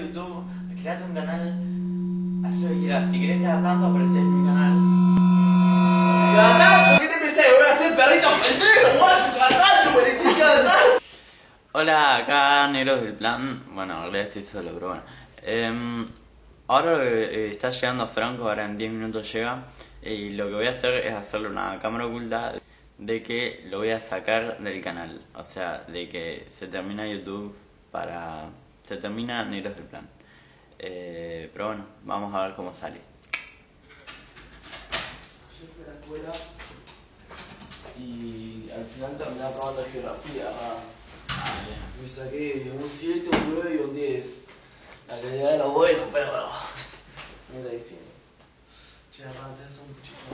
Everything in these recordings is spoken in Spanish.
YouTube, create un canal, haz lo que quieras. Si querés cada tanto aparecer en mi canal. ¿Cada tanto? ¿Qué te pensás? ¿Que voy a hacer perrito pendejo, guacho? ¿Cada tanto? ¿Me decís cada tanto? Hola, acá Negros del Plan. Bueno, en realidad estoy solo, pero bueno. Ahora está llegando Franco, ahora en 10 minutos llega. Y lo que voy a hacer es hacerle una cámara oculta de que lo voy a sacar del canal. O sea, de que se termina YouTube para... Se termina Negros del Plan. Pero bueno, vamos a ver cómo sale. Yo fui a la escuela y al final terminé aprobando geografía. Me saqué un 7, un 9 y un 10. La calidad era buena, pero... ¿Qué me está diciendo? Che, Rante, es un chico.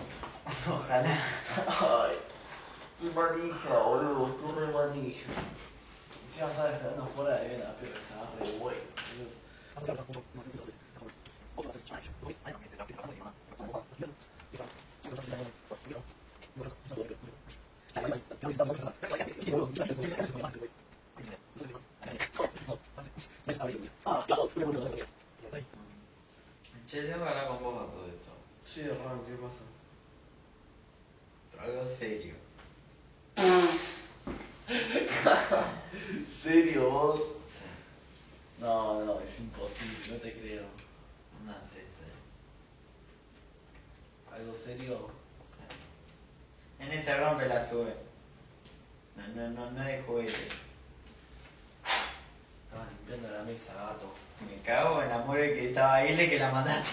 Ojalá. Ay, qué manija, boludo, qué manija. Encima estaba esperando afuera de Vena, pero estaba re bueno, Che, tengo que hablar con vos a todo esto. Sí, Ran, ¿qué pasa? Pero algo serio. ¿Serio vos? No, no, es imposible, no te creo. No sé, ¿Algo serio? en Instagram me la sube. No de juguete. Estaba limpiando la mesa, gato. Me cago en la muerte que estaba ahí, le que la mandaste.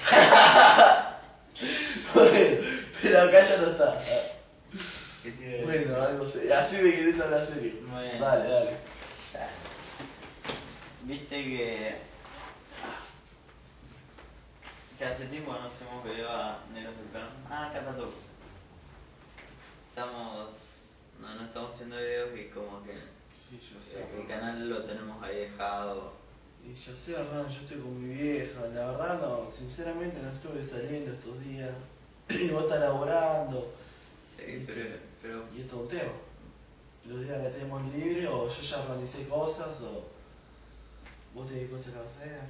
Bueno, pero acá ya no está. ¿Qué te iba a decir? Bueno, algo serio. Así me querés hablar serio. Bueno. Dale, dale. Ya. Viste que hace tiempo no hacemos video a Negros del Plan. Acá está todo. No estamos haciendo videos y como que Sí, yo sé. el canal lo tenemos ahí dejado. Y yo sé, Ran, yo estoy con mi vieja. La verdad, no, sinceramente no estuve saliendo estos días. Y vos estás laburando. Sí, pero Y esto es un tema. Los días que tenemos libre, o yo ya organicé cosas, o vos tenés cosas que hacer.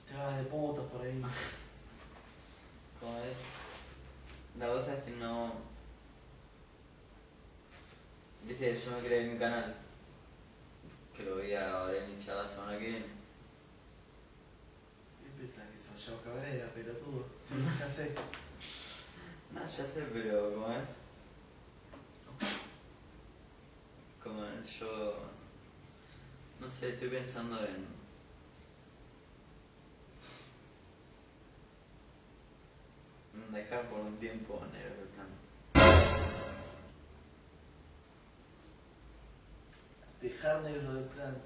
Te vas de puta por ahí. como es, la cosa es que no. Viste, yo me creé mi canal, que lo voy a ahora iniciar la semana que viene. ¿Qué pensás que soy yo, cabrera, pelotudo? Sí, ya sé. No, ya sé, pero como es. Como es, yo. No sé, estoy pensando en dejar por un tiempo Negros del Plan. Dejar Negro del Plan.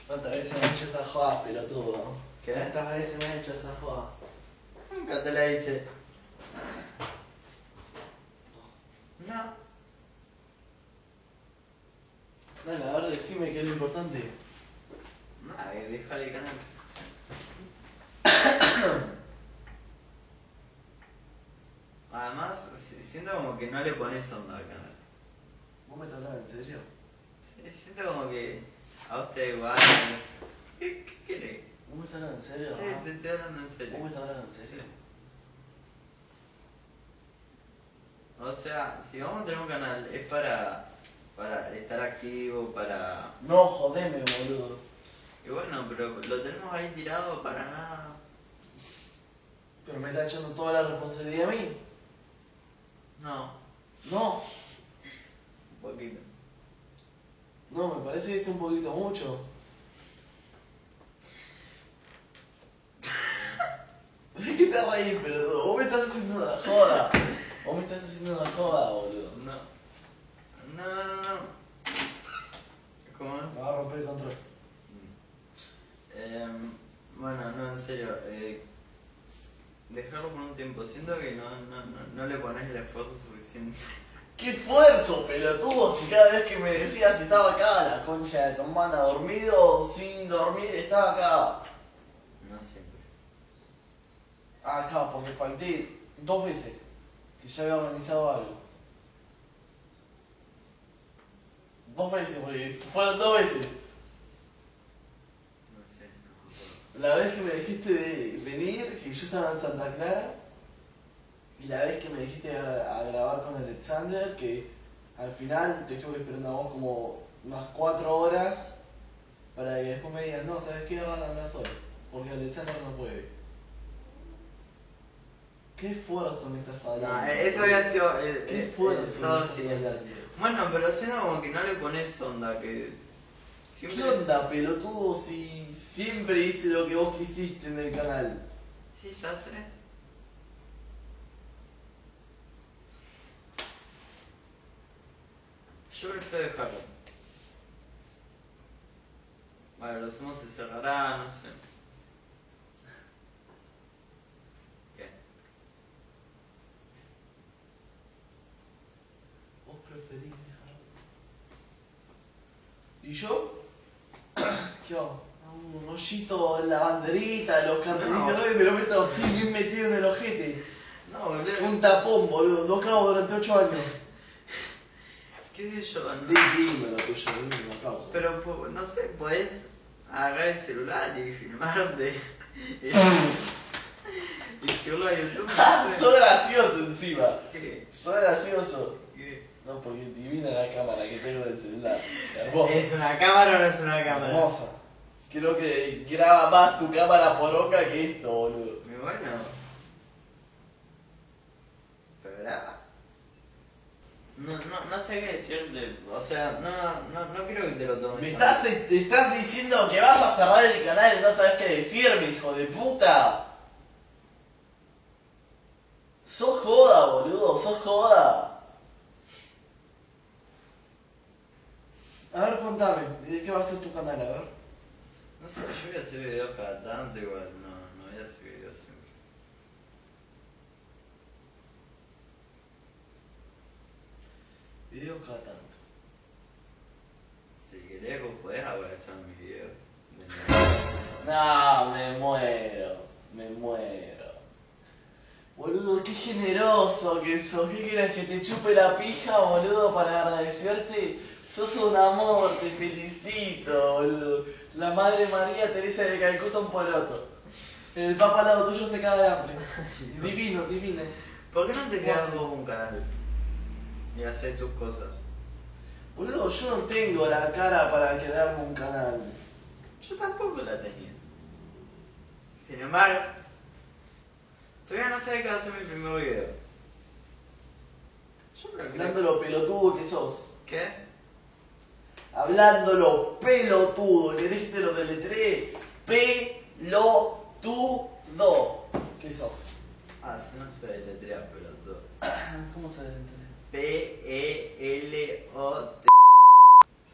¿Cuántas veces me has hecho esa joda, pelotudo? ¿Qué? ¿Cuántas veces me has hecho esa joda? Nunca te la hice. No. Dale, a ver, decime qué es lo importante. Nada, dejar el canal. Además, siento como que no le pones onda al canal. ¿Vos me estás hablando en serio? Siento como que a vos te da igual. ¿Qué querés? ¿Vos me estás hablando en serio? Te estoy hablando en ¿Vos serio. me estás hablando en serio? O sea, si vamos a tener un canal es para estar activo, para... No, jodeme, boludo. Y bueno, pero lo tenemos ahí tirado para nada. ¿Pero me estás echando toda la responsabilidad a mí? No, No. un poquito. No, me parece que es un poquito mucho. ¿De qué te reís, pelotudo? Vos me estás haciendo una joda. Vos me estás haciendo una joda, boludo. No. ¿Cómo es? Me va a romper el control. Bueno, no, en serio. Dejarlo por un tiempo. Siento que no le pones el esfuerzo suficiente. ¡Qué esfuerzo, pelotudo! Si cada vez que me decías si estaba acá, la concha de tu hermana, dormido o sin dormir, estaba acá. No siempre. Acá, porque falté 2 veces. Que ya había organizado algo. 2 veces, porque fueron 2 veces. No sé, no me acuerdo. La vez que me dijiste de venir, que yo estaba en Santa Clara, y la vez que me dijiste a grabar con Alexander, que al final te estuve esperando a vos como unas 4 horas para que después me digas, no, ¿sabes qué? Ahora andás solo, porque Alexander no puede. ¿Qué esfuerzo me estás hablando? No, eso había sido ¿Qué el esfuerzo sábado me estás siguiente. hablando? Bueno, pero haciendo como que no le pones onda, que ¿Qué siempre... onda, pelotudo, si siempre hice lo que vos quisiste en el canal? Sí, ya sé. Yo prefiero dejarlo. Vale, lo hacemos, se cerrará, no sé. ¿Qué? Vos preferís dejarlo. ¿Y yo? ¿Qué hago? Un hoyito en la banderita, los cartelitos, No. y me lo meto así bien metido en el ojete. No, boludo. Un tapón, boludo, no cago durante 8 años. ¿Qué sé yo? No. Divino lo tuyo, divino, un aplauso. Pero, no sé, podés agarrar el celular y filmarte. Y subirlo a YouTube. No sé. Sos gracioso encima. ¿Qué? Sos gracioso. ¿Qué? No, porque es divina la cámara que tengo del celular. Hermosa. ¿Es una cámara o no es una cámara? Hermosa. Creo que graba más tu cámara poronga que esto, boludo. Muy bueno. Pero graba. No sé qué decirte. O sea, no quiero que te lo tomes. Te estás diciendo que vas a cerrar el canal y no sabes qué decirme, hijo de puta. Sos joda, boludo, sos joda. A ver, contame, ¿de qué va a ser tu canal? A ver. No sé, yo voy a hacer videos cada tanto, igual no voy a hacer videos siempre. Videos cada tanto. Si querés, vos podés aparecer en mis videos. No, me muero, me muero. Boludo, qué generoso que sos. ¿Qué quieres que te chupe la pija, boludo, para agradecerte? Sos un amor, te felicito, boludo. La Madre María Teresa de Calcuta un poroto. El Papa al lado tuyo se caga de hambre. Divino, divino. ¿Por qué no te creas vos un canal? Y hacer tus cosas. Boludo, yo no tengo la cara para crearme un canal. Yo tampoco la tenía. Sin embargo, todavía no sé qué va a ser mi primer video. Yo me lo Hablando creo. lo pelotudo que sos. ¿Qué? Hablando lo pelotudo. ¿Querés que te lo deletree? Pelotudo. ¿Qué sos? Ah, si no se deletrea, pelotudo. ¿Cómo se deletrea? P-E-L-O-T.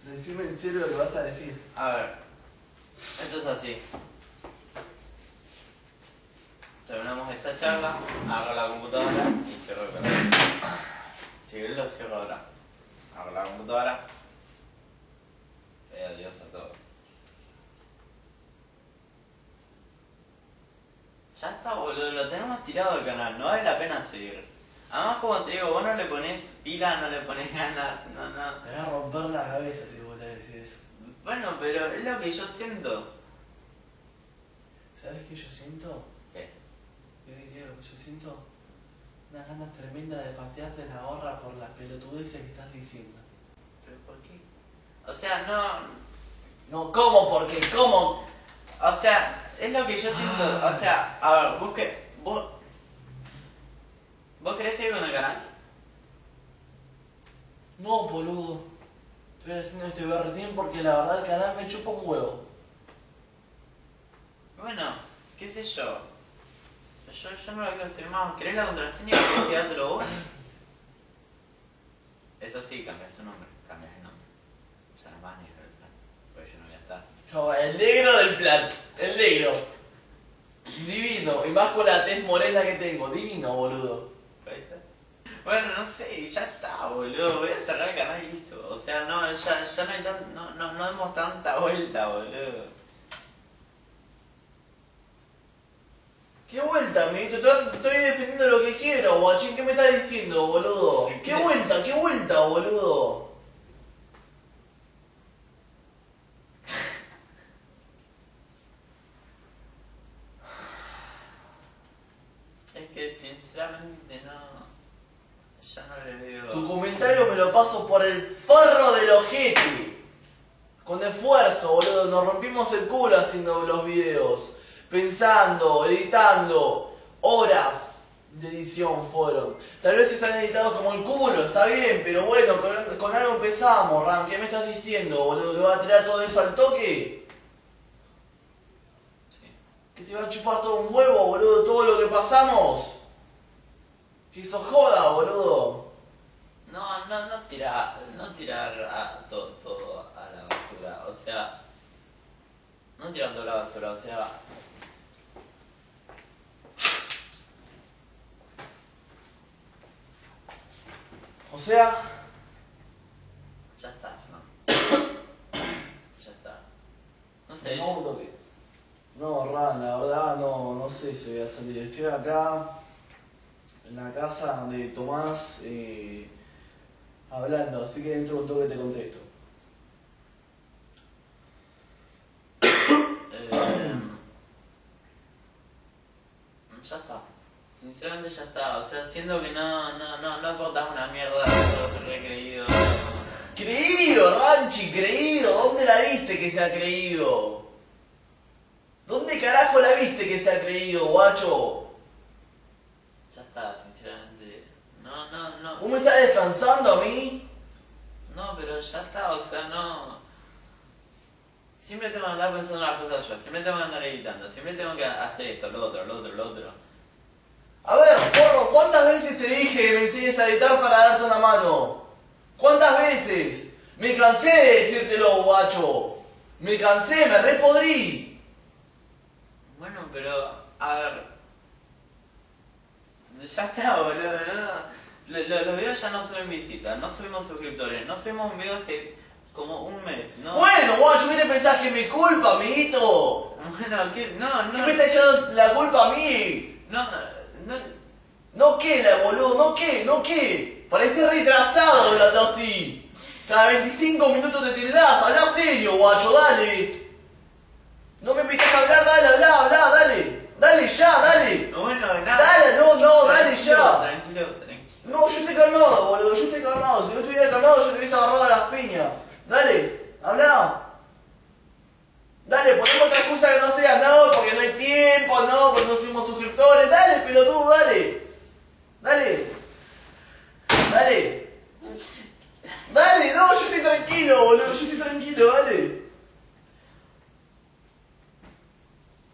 Decime en serio lo que vas a decir. A ver, esto es así. Terminamos esta charla, agarro la computadora y cierro el canal. Si querés lo cierro ahora. Agarro la computadora. Y adiós a todos. Ya está, boludo, lo tenemos tirado el canal, no vale la pena seguir. Además, como te digo, vos no le pones pila, no le pones ganas, no. Te vas a romper la cabeza si vos le decís eso. Bueno, pero es lo que yo siento. ¿Sabes qué yo siento? ¿Qué? ¿Querés que lo que yo siento? Unas ganas tremendas de patearte la gorra por las pelotudeces que estás diciendo. ¿Pero por qué? O sea, no... No, ¿cómo? ¿Por qué? ¿Cómo? O sea, es lo que yo siento. O sea, a ver, ¿Vos querés seguir con el canal? No, boludo. Estoy haciendo este berretín porque la verdad el canal me chupa un huevo. Bueno, qué sé yo. Yo no lo quiero seguir más. ¿Querés la contraseña y querés quedártelo vos? Eso sí, cambias tu nombre. Cambias el nombre. Ya no vas ni el plan. Porque yo no voy a estar. No, el negro del plan. El negro. Divino. Y más con la tez morena que tengo. Divino, boludo. ¿Puede ser? Bueno, no sé, ya está, boludo. Voy a cerrar el canal y listo. O sea, no, ya no hay no demos tanta vuelta, boludo. ¿Qué vuelta, amiguito? Estoy defendiendo lo que quiero, guachín. ¿Qué me estás diciendo, boludo? ¿Qué vuelta, boludo? sinceramente no... Ya no le veo... Tu comentario me lo paso por el forro del ojete. Con esfuerzo, boludo. Nos rompimos el culo haciendo los videos. Pensando, editando. Horas de edición fueron. Tal vez están editados como el culo, está bien, pero bueno, con algo empezamos, Ram. ¿Qué me estás diciendo, boludo? ¿Que vas a tirar todo eso al toque? Sí. ¿Que te va a chupar todo un huevo, boludo? Todo lo que pasamos. Que eso joda, boludo. No tirar a todo a la basura, o sea... No tirar todo a la basura, o sea... O sea... Ya está, ¿no? Ya está. No sé. No, un toque. No, Ran, la verdad no sé si voy a salir. Estoy acá en la casa de Tomás hablando, así que dentro de un toque te contesto. Ya está. Sinceramente ya está. O sea, siendo que no aportamos una mierda a todo lo recreído. ¡Creído, Ranchi! ¡Creído! ¿Dónde la viste que se ha creído? ¿Dónde carajo la viste que se ha creído, guacho? Ya está, sinceramente. No. ¿Vos me estás descansando a mí? No, pero ya está, o sea, no. Siempre tengo que andar pensando las cosas yo, siempre tengo que andar editando, siempre tengo que hacer esto, lo otro. A ver, porro, ¿cuántas veces te dije que me enseñes a editar para darte una mano? ¿Cuántas veces? Me cansé de decírtelo, guacho. Me cansé, me repodrí. Bueno, pero, a ver. Ya está, boludo, ¿no? Los videos ya no suben visitas, no subimos suscriptores, no subimos un video hace como un mes, ¿no? Bueno, guacho, ¿qué te pensás que me culpa, amiguito? Bueno, ¿qué? No. ¿Qué me está echando la culpa a mí? No. ¿No qué, boludo? ¿No qué? Pareces retrasado hablando así. Cada 25 minutos te tildás, habla serio, guacho, dale. No me piques a hablar, dale. Dale ya, dale. Bueno, nada. Dale, no, dale ya. Tranquilo. No, yo estoy calmado, boludo, yo estoy calmado. Si no estuviera calmado, yo te hubiese agarrado a las piñas. Dale, habla. Dale, ponemos otra excusa que no sea, no, porque no hay tiempo, no, porque no somos suscriptores. Dale, pelotudo, dale. Dale, no, yo estoy tranquilo, boludo, dale.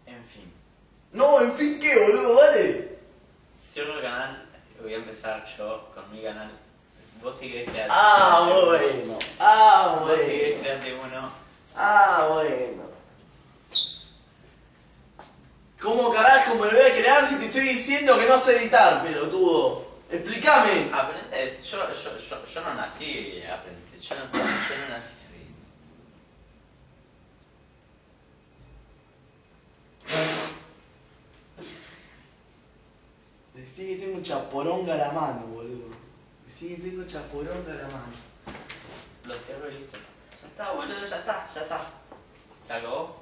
En fin. No, en fin, ¿qué, boludo? Dale. Cierro el canal, voy a empezar yo con mi canal. Vos si querés crear. Bueno. Vos si querés crearte uno. Bueno. ¿Cómo carajo me lo voy a crear si te estoy diciendo que no sé editar, pelotudo? Explícame. Aprende, yo no nací aprendí, yo no nací sabiendo. Decí que tengo chaporonga a la mano, boludo. Lo cierro y listo. Ya está, boludo, ya está. ¿Se acabó?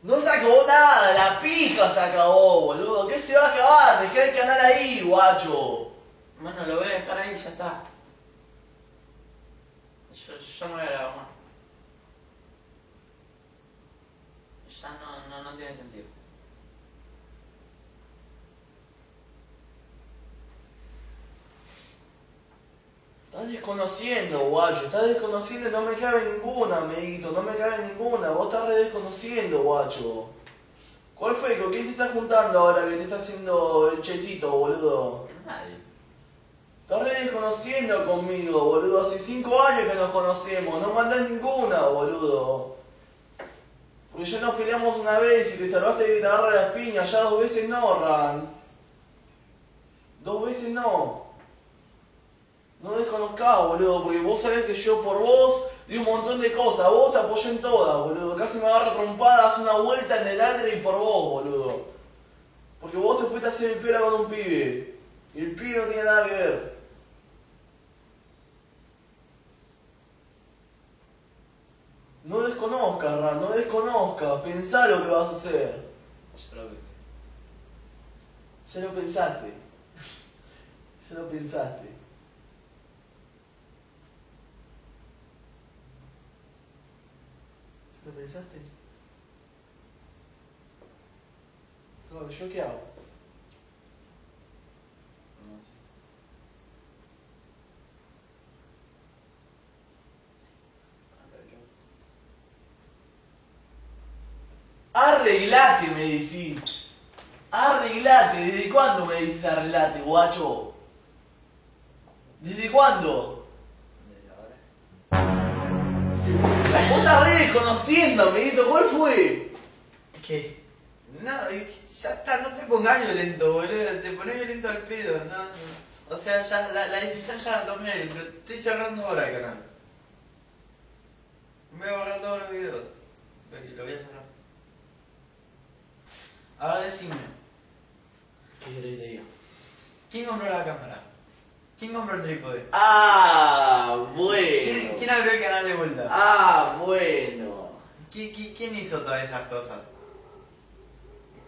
No se acabó nada, la pija se acabó, boludo. ¿Qué se va a acabar? Dejé el canal ahí, guacho. Bueno, lo voy a dejar ahí y ya está. Yo no voy a grabar más. Ya no tiene sentido. Estás desconociendo, guacho. Estás desconociendo y no me cabe ninguna, amiguito. No me cabe ninguna. Vos estás re desconociendo, guacho. ¿Cuál fue? ¿Con quién te estás juntando ahora que te está haciendo el chetito, boludo? Nadie. Estás re desconociendo conmigo, boludo. Hace 5 años que nos conocemos. No mandás ninguna, boludo. Porque ya nos peleamos una vez y te salvaste de que te agarre las piñas. Ya 2 veces no, Ran. 2 veces no. No desconozcás, boludo, porque vos sabés que yo por vos di un montón de cosas. Vos te apoyé en todas, boludo. Casi me agarra trompada, hace una vuelta en el aire y por vos, boludo. Porque vos te fuiste a hacer el piola con un pibe. Y el pibe no tiene nada que ver. No desconozcas, Ran, no desconozcas. Pensá lo que vas a hacer. Ya lo pensaste. Ya lo pensaste. ¿Ya lo pensaste? No, ¿yo qué hago? Arreglate, me decís. Arreglate. ¿Desde cuándo me decís arreglate, guacho? ¿Desde cuándo? Vos estás re desconociendo, amiguito. ¿Cuál fue? ¿Qué? No, ya está, no te pongas violento, boludo. Te pones violento al pedo, no. O sea, ya la decisión ya la tomé, pero estoy cerrando ahora el canal. Voy a borrar todos los videos. Lo voy a cerrar. Ahora decime. ¿Qué querés que te diga? ¿Quién compró la cámara? ¿Quién compró el trípode? Ah, bueno. ¿Quién abrió el canal de vuelta? Ah, bueno. ¿Quién hizo todas esas cosas?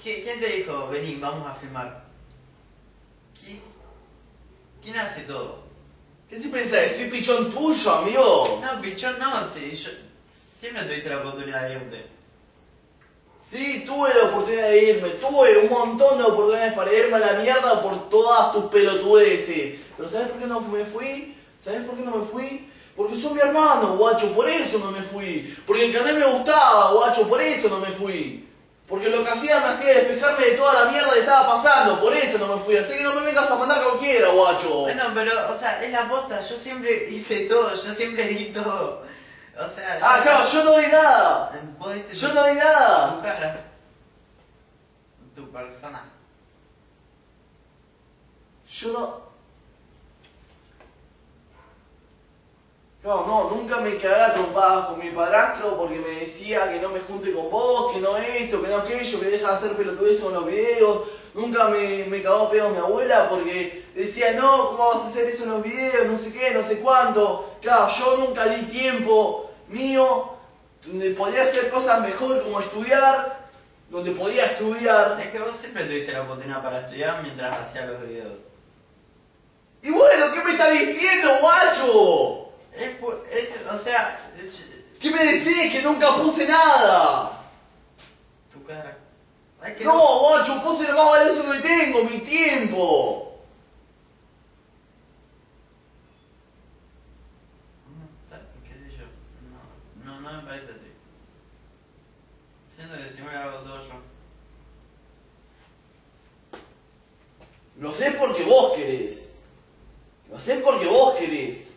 ¿Quién te dijo, vení, vamos a filmar? ¿Quién hace todo? ¿Qué te pensás? ¿Soy pichón tuyo, amigo? No, pichón, no, sí, yo siempre tuviste la oportunidad de irte. Sí, tuve la oportunidad de irme, tuve un montón de oportunidades para irme a la mierda por todas tus pelotudeces. Pero ¿sabes por qué no me fui? ¿Sabes por qué no me fui? Porque sos mi hermano, guacho, por eso no me fui. Porque el canal me gustaba, guacho, por eso no me fui. Porque lo que hacía me hacía despejarme de toda la mierda que estaba pasando, por eso no me fui. Así que no me vengas a mandar cualquiera, guacho. Bueno, pero, o sea, es la posta, yo siempre hice todo, yo siempre di todo. O sea... Ah, claro, yo no di nada. Yo no di nada. Tu cara. Tu persona. Yo no... Claro, no, nunca me cagaba a trompadas con mi padrastro porque me decía que no me junte con vos, que no esto, que no aquello, que deja de hacer pelotudeces con los videos. Nunca me cagó pedo mi abuela porque decía, no, ¿cómo vas a hacer eso en los videos? No sé qué, no sé cuánto. Claro, yo nunca di tiempo mío donde podía hacer cosas mejor como estudiar, donde podía estudiar. Es que vos siempre tuviste la oportunidad para estudiar mientras hacías los videos. Y bueno, ¿qué me estás diciendo, guacho? O sea... ¿Qué me decís? Que nunca puse nada. Tu cara. Es que No, guacho, puse lo más valioso que tengo, mi tiempo. ¿Qué sé yo? No me parece así. Siento que si me lo hago todo yo. Lo sé porque vos querés. Lo sé porque vos querés.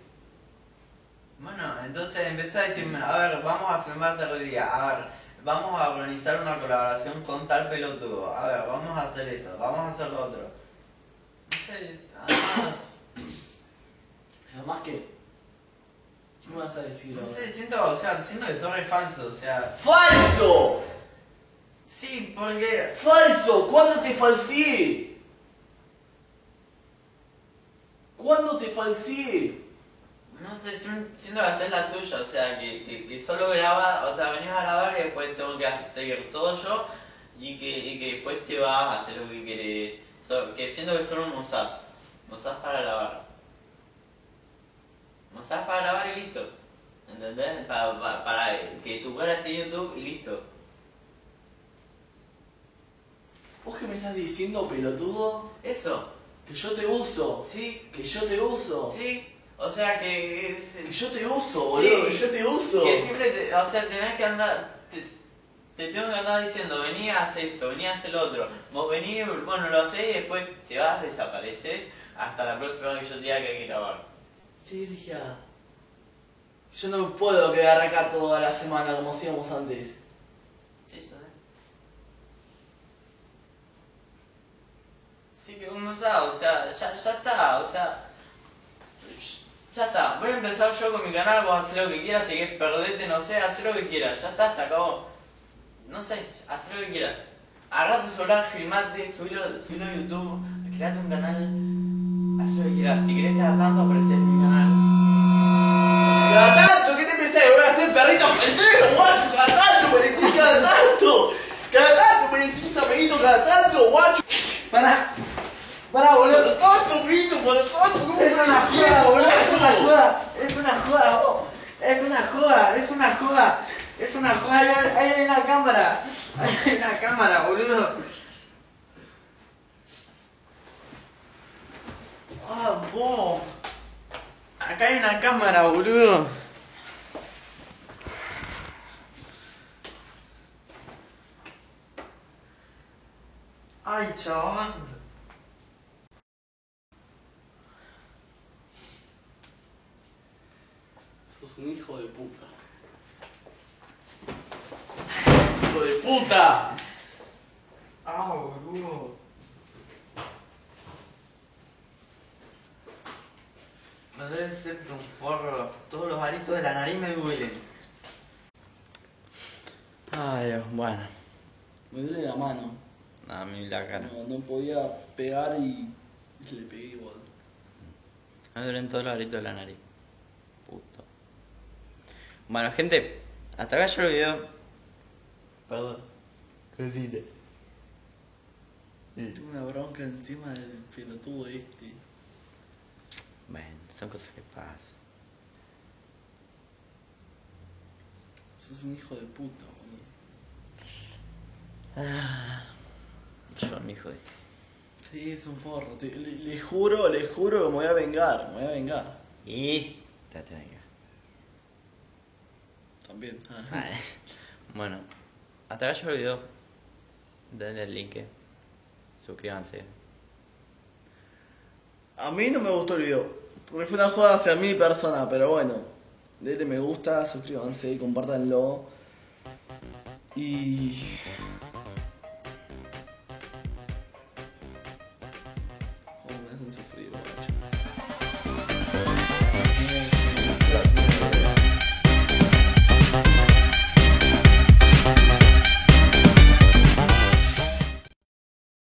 Bueno, entonces empezó a decirme, a ver, vamos a filmar tal día, a ver, vamos a organizar una colaboración con tal pelotudo, a ver, vamos a hacer esto, vamos a hacer lo otro. No sé, además... ¿Además qué? ¿Qué me vas a decir No ahora? sé, siento que sos re falso, o sea... ¡Falso! Sí, porque... ¡Falso! ¿Cuándo te falseé? ¿Cuándo te falseé? No sé, siento que hacer la tuya, o sea, que solo grabas, o sea, venís a grabar y después tengo que seguir todo yo y que después te vas a hacer lo que querés. Que siento que solo me usás para grabar. Me usás para grabar y listo. ¿Entendés? Para que tu cara esté en YouTube y listo. ¿Vos qué me estás diciendo, pelotudo? Eso. Que yo te uso. Sí. Que yo te uso. Sí. O sea que... Que yo te uso, boludo. Que yo te uso. Que siempre, o sea, tenés que andar... Te tengo que andar diciendo, vení a hacer esto, vení a hacer lo otro. Vos venís, bueno, lo hacés y después te vas, desapareces hasta la próxima vez que yo te diga que hay que grabar. Che, Ligia, yo no me puedo quedar acá toda la semana como hacíamos antes. Sí, yo sé. Sí, que uno sabe, o sea, ya está, o sea... Ya está, voy a empezar yo con mi canal, vos hacer lo que quieras, si querés perderte, no sé, hacer lo que quieras, ya está, se acabó. No sé, hacer lo que quieras. Agarra tu celular, filmate, subilo a YouTube, create un canal, haz lo que quieras. Si querés cada tanto aparecer en mi canal. ¡Cada tanto! ¿Qué te pensás? ¿Voy a hacer perrito faldero, guacho? ¡Cada tanto me decís cada tanto! ¡Cada tanto me decís esa jueguito cada tanto, guacho. Pará, boludo. Tanto grito, por tanto. Es una joda, boludo. Es una joda. Es una joda, vos. Es una joda, es una joda. Es una joda. Ahí hay una cámara. Ahí hay una cámara, boludo. Ah, vos. Acá hay una cámara, boludo. Ay, chabón. Sos un hijo de puta. ¡Hijo de puta! Ah, boludo. Me duele siempre un forro. Todos los aritos de la nariz me duelen. Ay, Dios, bueno. Me duele la mano. A mí la cara. No podía pegar y le pegué igual. Me duelen todos los aritos de la nariz. Puto. Bueno, gente, hasta acá yo el video. Perdón. ¿Qué deciste? Tengo una bronca encima del pelotudo este. Bueno, son cosas que pasan. Sos un hijo de puta, boludo. Yo, mi hijo de... Sí, es un forro. Le juro que me voy a vengar. Y... te venga. También. Bueno, hasta acá yo el video. Denle el link. Suscríbanse. A mí no me gustó el video, porque fue una joda hacia mi persona, pero bueno. Denle me gusta, suscríbanse y compártanlo. Y...